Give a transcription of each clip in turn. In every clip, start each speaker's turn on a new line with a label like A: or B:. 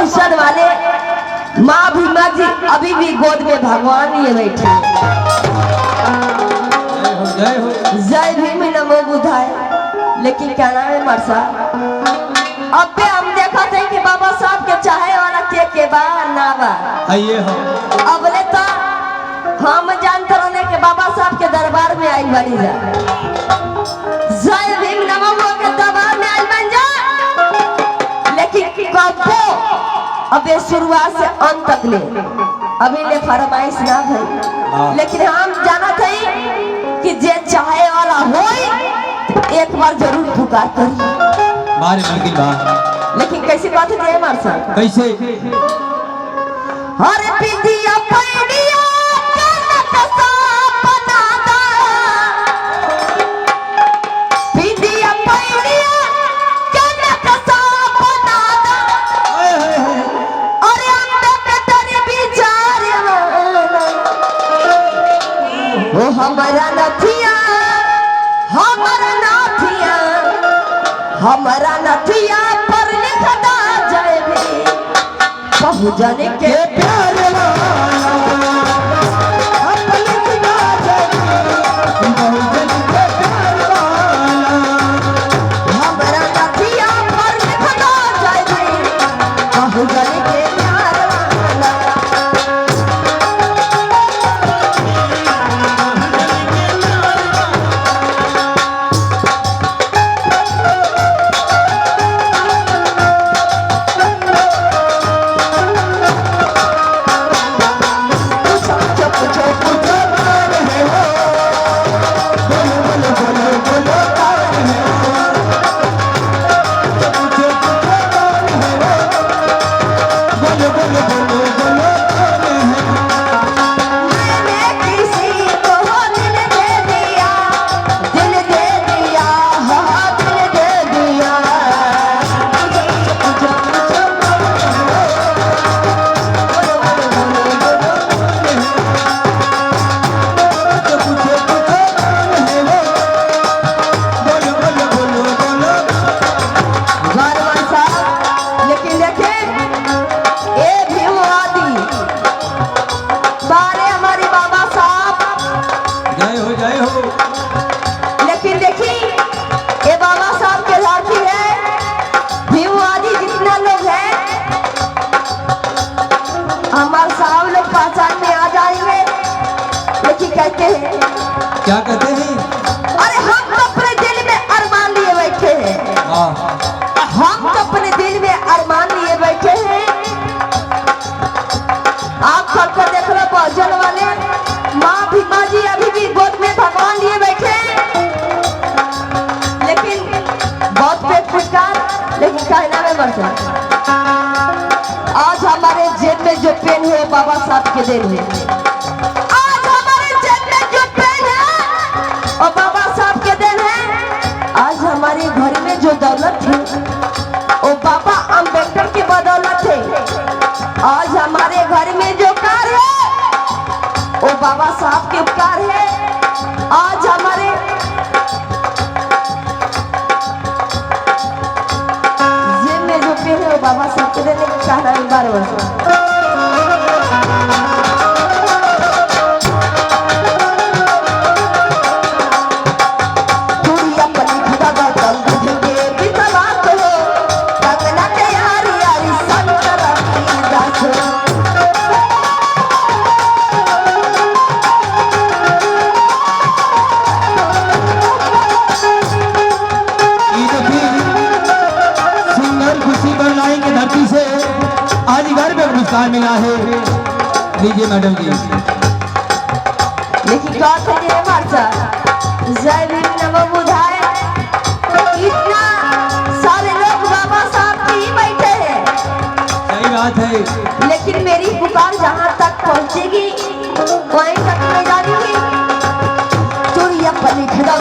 A: पहुंचने वाले माँ भीमा जी अभी भी गोद में भगवान लिए बैठे। जय भीम नमो बुधाय। लेकिन क्या नाम है मरसा, अब भी हम देखा थे कि बाबा साहब के चाहे वाला के बा ना बा। अब ले तो हम जानते रहने के बाबा साहब के दरबार में आई बनी जा। जय भीम नमो के दरबार में आई बन जा। लेकिन कबो अब ये शुरुआत से अंत तक ले अभी ले फरमाइश ना भई। लेकिन हम जाना थे कि जे चाहे वाला होई एक बार जरूर पुकार करी
B: मारे मुश्किल बात।
A: लेकिन कैसी बात है मारसा,
B: कैसे
A: हरे पिदिया पैडिया कनकसा बनादा, पिदिया पैडिया कनकसा बनादा। अरे अंदर पे तेरे विचार वो हमारा नथिया, हमारा नथिया, हमारा नथिया पर लिखदा जय भी कहू जाने के प्यार वाला, अब लिखदा जय भी कहू जाने के प्यार वाला। हमारा नथिया पर लिखदा जय भी कहू जाने के प्यार वाला।
B: क्या कहते हैं?
A: अरे हम तो अपने दिल में अरमान लिए बैठे हैं। हम तो अपने दिल में अरमान लिए बैठे हैं। आप खोलकर देख लो पहुंचने वाले माँ भीमा जी अभी भी गोद में भगवान लिए बैठे हैं। लेकिन बहुत पेट पुचकार, लेकिन कहना में मरसा आज हमारे जेब में जो पेन है बाबा साहब के देन है। और बाबा साहब के दिन है। आज हमारे घर में जो दौलत है वो बाबा अम्बेडकर की बदौलत है। आज हमारे घर में जो कार है वो बाबा साहब के उपकार है। आज हमारे जेब में जो पेन है वो बाबा साहब के दिन है। कहना है 12 वर्ष
B: मिला है। लीजिए मैडम जी।
A: लेकिन जय भीम नमो बुधाय। इतना सारे लोग बाबा साहब की ही बैठे हैं।
B: सही बात है।
A: लेकिन मेरी पुकार जहाँ तक पहुँचेगी वहीं तक मैं जाऊंगी। चूड़िया पली खड़ा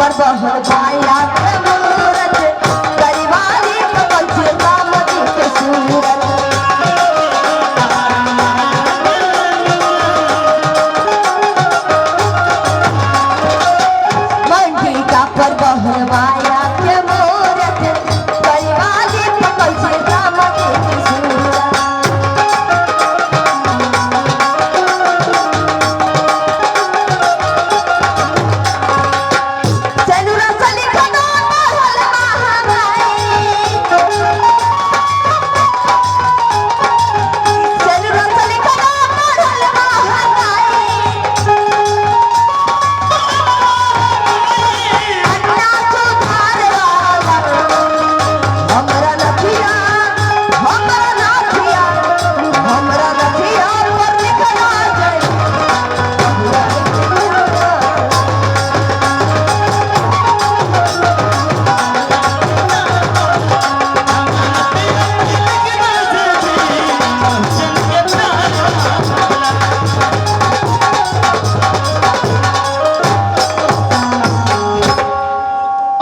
A: पर बहन भाया के मूरत परिवारी कमल से राम जी के सूरत मंडिका पर बहन भाया के मूरत परिवारी कमल से राम जी के सूरत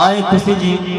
C: आए खुशी जी